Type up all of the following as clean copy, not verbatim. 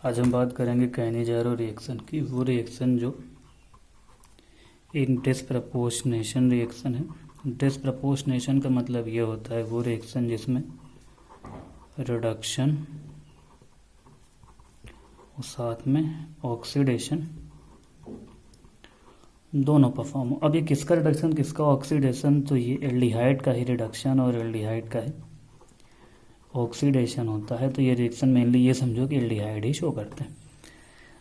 आज हम बात करेंगे कैनिजारो रिएक्शन की। वो रिएक्शन जो एक डिसप्रपोर्शनेशन रिएक्शन है। डिसप्रपोर्शनेशन का मतलब ये होता है वो रिएक्शन जिसमें रिडक्शन और साथ में ऑक्सीडेशन दोनों परफॉर्म हो। अब ये किसका रिडक्शन किसका ऑक्सीडेशन, तो ये एल्डिहाइड का ही रिडक्शन और एल्डिहाइड का ही ऑक्सीडेशन होता है। तो ये रिएक्शन मेनली ये समझो कि एल्डिहाइड ही शो करते हैं।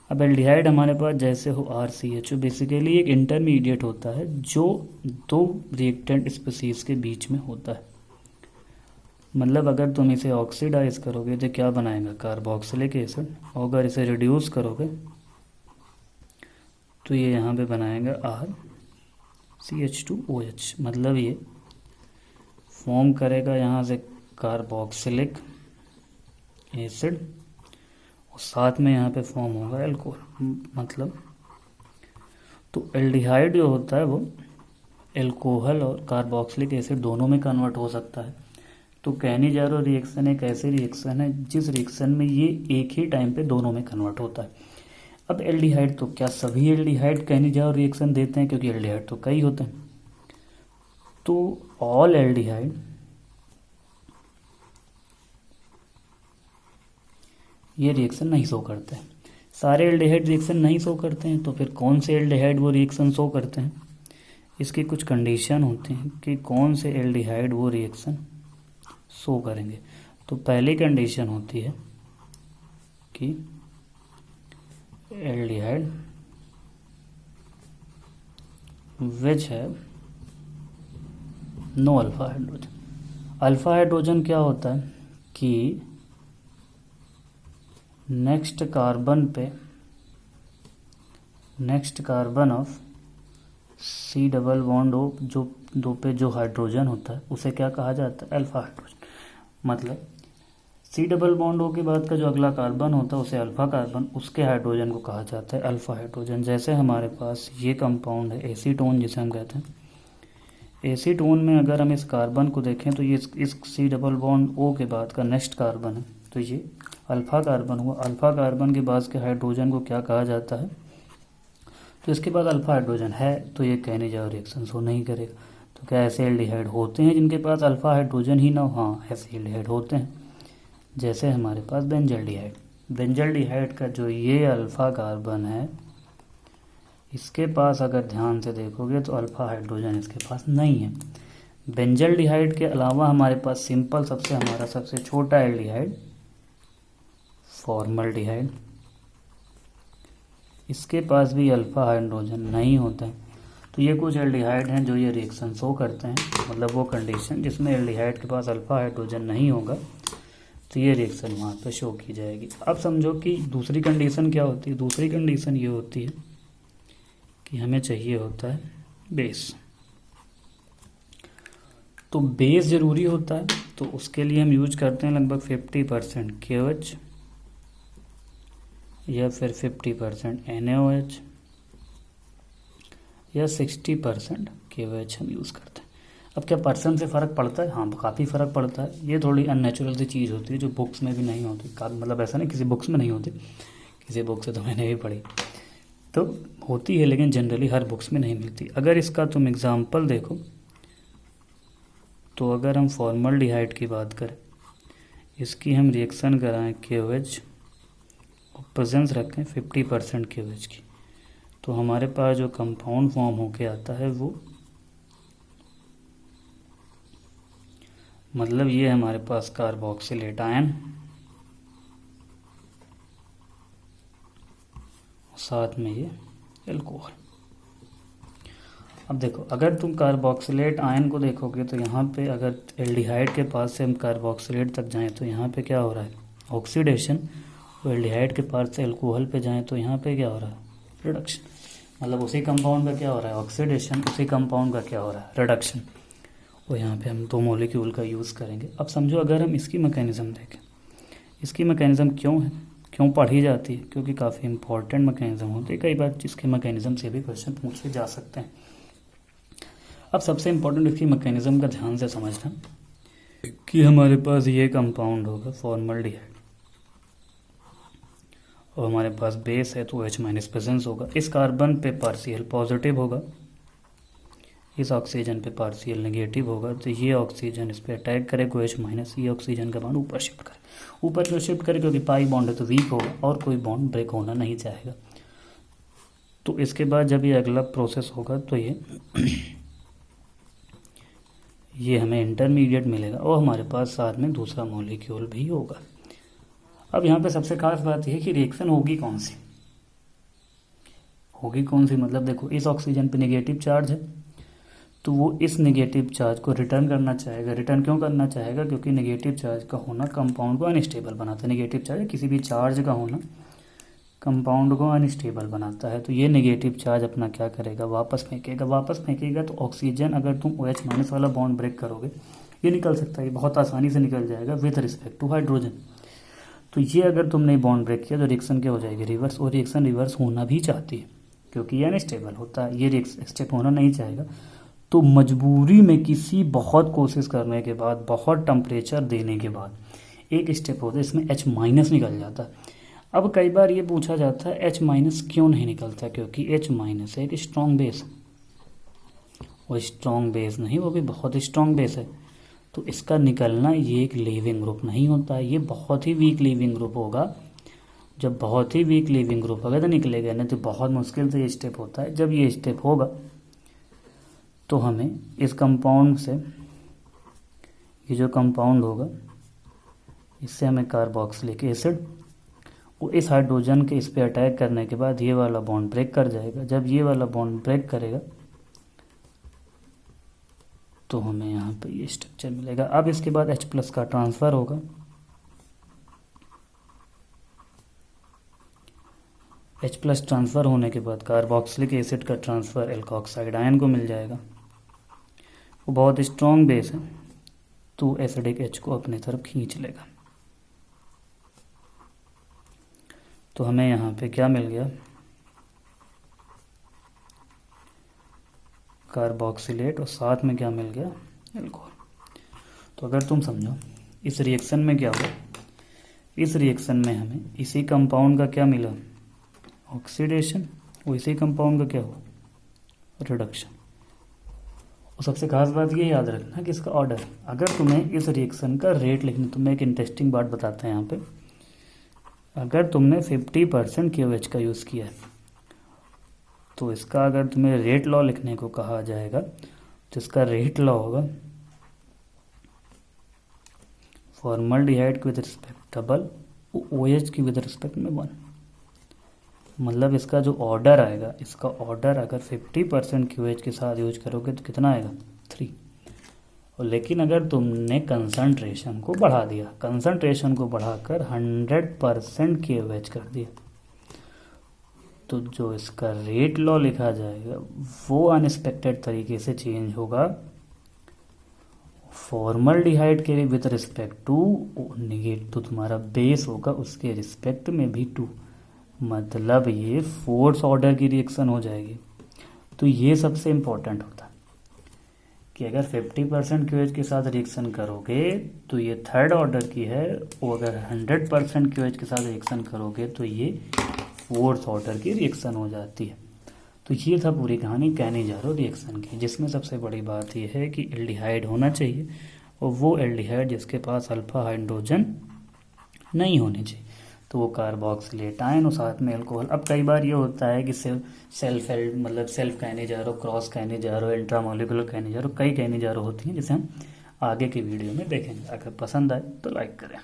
अब एल्डिहाइड हमारे पास जैसे हो RCHO, बेसिकली एक इंटरमीडिएट होता है जो दो रिएक्टेंट स्पीसीज के बीच में होता है। मतलब अगर तुम इसे ऑक्सीडाइज करोगे तो क्या बनाएगा, कार्बोक्सिलिक एसिड, और अगर इसे रिड्यूस करोगे तो ये यहाँ पे बनाएगा RCH2OH। मतलब ये फॉर्म करेगा यहाँ से कार्बोक्सिलिक एसिड और साथ में यहाँ पे फॉर्म होगा एल्कोहल। मतलब तो एल्डिहाइड जो होता है वो एल्कोहल और कार्बोक्सिलिक एसिड दोनों में कन्वर्ट हो सकता है। तो कैनिजारो रिएक्शन एक ऐसी रिएक्शन है जिस रिएक्शन में ये एक ही टाइम पे दोनों में कन्वर्ट होता है। अब एल्डिहाइड, तो क्या सभी एल्डिहाइड कैनिजारो रिएक्शन देते हैं, क्योंकि एल्डिहाइड तो कई होते हैं। तो ऑल एल्डिहाइड ये रिएक्शन नहीं शो करते हैं। सारे एल्डिहाइड रिएक्शन नहीं शो करते हैं, तो फिर कौन से एल्डिहाइड वो रिएक्शन शो करते हैं, इसकी कुछ कंडीशन होती हैं कि कौन से एल्डिहाइड वो रिएक्शन शो करेंगे। तो पहली कंडीशन होती है कि एल्डिहाइड विच है no alpha hydrogen. Alpha hydrogen क्या होता है कि next carbon of C double bond O जो दो पे जो हाइड्रोजन होता है उसे क्या कहा जाता है, अल्फा हाइड्रोजन। मतलब C डबल बॉन्ड O के बाद का जो अगला कार्बन होता है उसे अल्फा कार्बन, उसके हाइड्रोजन को कहा जाता है अल्फा हाइड्रोजन। जैसे हमारे पास ये कंपाउंड है एसीटोन जिसे हम कहते हैं। एसीटोन में अगर हम इस कार्बन को देखें तो ये इस C डबल बॉन्ड O के बाद का नेक्स्ट कार्बन है, तो ये अल्फा कार्बन हुआ। अल्फा कार्बन के बाद के हाइड्रोजन को क्या कहा जाता है, तो इसके बाद अल्फा हाइड्रोजन है तो ये कैनिजारो रिएक्शन शो नहीं करेगा। तो क्या ऐसे एल्डिहाइड होते हैं जिनके पास अल्फा हाइड्रोजन ही ना हो? हाँ, ऐसे एल्डिहाइड होते हैं। जैसे हमारे पास बेंजल्डिहाइड। बेंजल्डिहाइड का जो ये अल्फा कार्बन है इसके पास अगर ध्यान से देखोगे तो अल्फा हाइड्रोजन इसके पास नहीं है। बेंजल्डिहाइड के अलावा हमारे पास सिंपल हमारा सबसे छोटा एल्डिहाइड फॉर्मल्डिहाइड, इसके पास भी अल्फा हाइड्रोजन नहीं होता है। तो ये कुछ एल्डिहाइड हैं जो ये रिएक्शन शो करते हैं। मतलब वो कंडीशन जिसमें एल्डिहाइड के पास अल्फा हाइड्रोजन नहीं होगा तो ये रिएक्शन वहाँ पे शो की जाएगी। अब समझो कि दूसरी कंडीशन क्या होती है। दूसरी कंडीशन ये होती है कि हमें चाहिए होता है बेस। तो बेस ज़रूरी होता है, तो उसके लिए हम यूज करते हैं लगभग 50% KOH या फिर 50% NaOH या 60% KOH हम यूज़ करते हैं। अब क्या परसेंट से फ़र्क पड़ता है? हाँ, काफ़ी फ़र्क पड़ता है। ये थोड़ी अननेचुरल सी चीज़ होती है जो बुक्स में भी नहीं होती। मतलब ऐसा नहीं किसी बुक्स में नहीं होती, किसी बुक से तो मैंने भी पढ़ी तो होती है, लेकिन जनरली हर बुक्स में नहीं मिलती। अगर इसका तुम एग्ज़ाम्पल देखो तो अगर हम फॉर्मल्डिहाइड की बात करें, इसकी हम रिएक्शन कराएं KOH और प्रेजेंस रखें 50% KOH की, तो हमारे पास जो कंपाउंड फॉर्म होके आता है वो, मतलब ये हमारे पास कार्बोक्सिलेट आयन साथ में ये एल्कोहल। अब देखो, अगर तुम कार्बोक्सिलेट आयन को देखोगे तो यहाँ पे अगर एल्डिहाइड के पास से हम कार्बोक्सिलेट तक जाएं तो यहाँ पे क्या हो रहा है, ऑक्सीडेशन। और एल्डिहाइड के पास से एल्कोहल पे जाएं तो यहाँ पे क्या हो रहा है, रिडक्शन। मतलब उसी कंपाउंड का क्या हो रहा है, ऑक्सीडेशन, उसी कंपाउंड का क्या हो रहा है, रिडक्शन। और यहाँ पे हम दो मॉलिक्यूल का यूज़ करेंगे। अब समझो अगर हम इसकी मैकेनिज़्म देखें, इसकी मैकेनिज़्म क्यों है, क्यों पढ़ी जाती है, क्योंकि काफ़ी इंपॉर्टेंट मैकेनिज़्म होती है। कई बार इसके मैकेनिज़्म से भी क्वेश्चन पूछे जा सकते हैं। अब सबसे इम्पोर्टेंट इसकी मैकेनिज़्म का ध्यान से समझना कि हमारे पास ये कंपाउंड होगा फॉर्मल्डिहाइड और हमारे पास बेस है तो H माइनस प्रेजेंस होगा। इस कार्बन पे पार्शियल पॉजिटिव होगा, इस ऑक्सीजन पे पार्शियल नेगेटिव होगा, तो ये ऑक्सीजन इस पर अटैक करेगा H माइनस, ये ऑक्सीजन का बॉन्ड ऊपर शिफ्ट करे। ऊपर क्यों शिफ्ट करे? क्योंकि पाई बॉन्ड है तो वीक होगा और कोई बॉन्ड ब्रेक होना नहीं चाहेगा। तो इसके बाद जब ये अगला प्रोसेस होगा तो ये हमें इंटरमीडिएट मिलेगा और हमारे पास साथ में दूसरा मॉलिक्यूल भी होगा। अब यहाँ पे सबसे खास बात यह है कि रिएक्शन होगी कौन सी, मतलब देखो इस ऑक्सीजन पे नेगेटिव चार्ज है तो वो इस नेगेटिव चार्ज को रिटर्न करना चाहेगा। रिटर्न क्यों करना चाहेगा? क्योंकि नेगेटिव चार्ज का होना कंपाउंड को अनस्टेबल बनाता है। नेगेटिव चार्ज किसी भी चार्ज का होना कंपाउंड को अनस्टेबल बनाता है। तो ये नेगेटिव चार्ज अपना क्या करेगा? वापस फेंकेगा। तो ऑक्सीजन अगर तुम OH माइनस वाला बॉन्ड ब्रेक करोगे ये निकल सकता है, ये बहुत आसानी से निकल जाएगा विथ रिस्पेक्ट टू हाइड्रोजन। तो ये अगर तुमने बॉन्ड ब्रेक किया तो रिएक्शन क्या हो जाएगी? रिवर्स। और रिएक्शन रिवर्स होना भी चाहती है क्योंकि ये अनस्टेबल होता है, ये स्टेप होना नहीं चाहेगा। तो मजबूरी में किसी बहुत कोशिश करने के बाद, बहुत टेम्परेचर देने के बाद एक स्टेप होता है, इसमें H माइनस निकल जाता है। अब कई बार ये पूछा जाता है H माइनस क्यों नहीं निकलता? क्योंकि H माइनस है एक स्ट्रॉन्ग बेस, वो स्ट्रॉन्ग बेस नहीं, वो भी बहुत स्ट्रॉन्ग बेस है। तो इसका निकलना ये एक लीविंग ग्रुप नहीं होता है, ये बहुत ही वीक लीविंग ग्रुप होगा। जब बहुत ही वीक लीविंग ग्रुप होगा तो निकलेगा नहीं, तो बहुत मुश्किल से ये स्टेप होता है। जब ये स्टेप होगा तो हमें इस कंपाउंड से, ये जो कंपाउंड होगा इससे हमें कार्बोक्सिलिक एसिड, वो इस हाइड्रोजन के इस पे अटैक करने के बाद ये वाला बॉन्ड ब्रेक कर जाएगा। जब ये वाला बॉन्ड ब्रेक करेगा तो हमें यहाँ पे ये स्ट्रक्चर मिलेगा। अब इसके बाद H प्लस का ट्रांसफ़र होगा, H प्लस ट्रांसफ़र होने के बाद कार्बोक्सिलिक एसिड का ट्रांसफ़र एल्कोक्साइड आयन को मिल जाएगा। वो बहुत स्ट्रॉन्ग बेस है तो एसिडिक H को अपनी तरफ खींच लेगा। तो हमें यहाँ पे क्या मिल गया? कार्बोक्सिलेट और साथ में क्या मिल गया? एल्कोहल। तो अगर तुम समझो इस रिएक्शन में क्या हुआ, इस रिएक्शन में हमें इसी कंपाउंड का क्या मिला? ऑक्सीडेशन। और इसी कंपाउंड का क्या हुआ? रिडक्शन। और सबसे खास बात ये याद रखना कि इसका ऑर्डर, अगर तुम्हें इस रिएक्शन का रेट लिखना, तुम्हें एक इंटरेस्टिंग बात बताते हैं यहाँ पे। अगर तुमने 50% KOH का यूज़ किया है तो इसका अगर तुम्हें रेट लॉ लिखने को कहा जाएगा तो इसका रेट लॉ होगा फॉर्मल्डिहाइड की विद रिस्पेक्ट डबल, OH की विद रिस्पेक्ट में 1। मतलब इसका जो ऑर्डर आएगा, इसका ऑर्डर अगर 50% KOH के साथ यूज करोगे तो कितना आएगा? 3। और लेकिन अगर तुमने कंसंट्रेशन को बढ़ा दिया, कंसंट्रेशन को बढ़ाकर 100% KOH कर दिया, तो जो इसका रेट लॉ लिखा जाएगा वो अनएक्सपेक्टेड तरीके से चेंज होगा। फॉर्मल्डिहाइड के विद रिस्पेक्ट टू नेगेटिव, तो तुम्हारा बेस होगा उसके रिस्पेक्ट में भी 2, मतलब ये फोर्थ ऑर्डर की रिएक्शन हो जाएगी। तो ये सबसे इम्पोर्टेंट होता है कि अगर 50% KOH के साथ रिएक्शन करोगे तो ये थर्ड ऑर्डर की है, और अगर 100% KOH के साथ रिएक्शन करोगे तो ये फोर्थ ऑर्डर की रिएक्शन हो जाती है। तो ये था पूरी कहानी कैनिजारो रिएक्शन की, जिसमें सबसे बड़ी बात यह है कि एल्डिहाइड होना चाहिए और वो एल्डिहाइड जिसके पास अल्फा हाइड्रोजन नहीं होने चाहिए, तो वो कार्बोक्सिलेट आयन और साथ में अल्कोहल। अब कई बार ये होता है कि self Cannizzaro, cross Cannizzaro, intramolecular Cannizzaro, कई कैनिजारो होती हैं जिसे हम आगे की वीडियो में देखेंगे। अगर पसंद आए तो लाइक करें।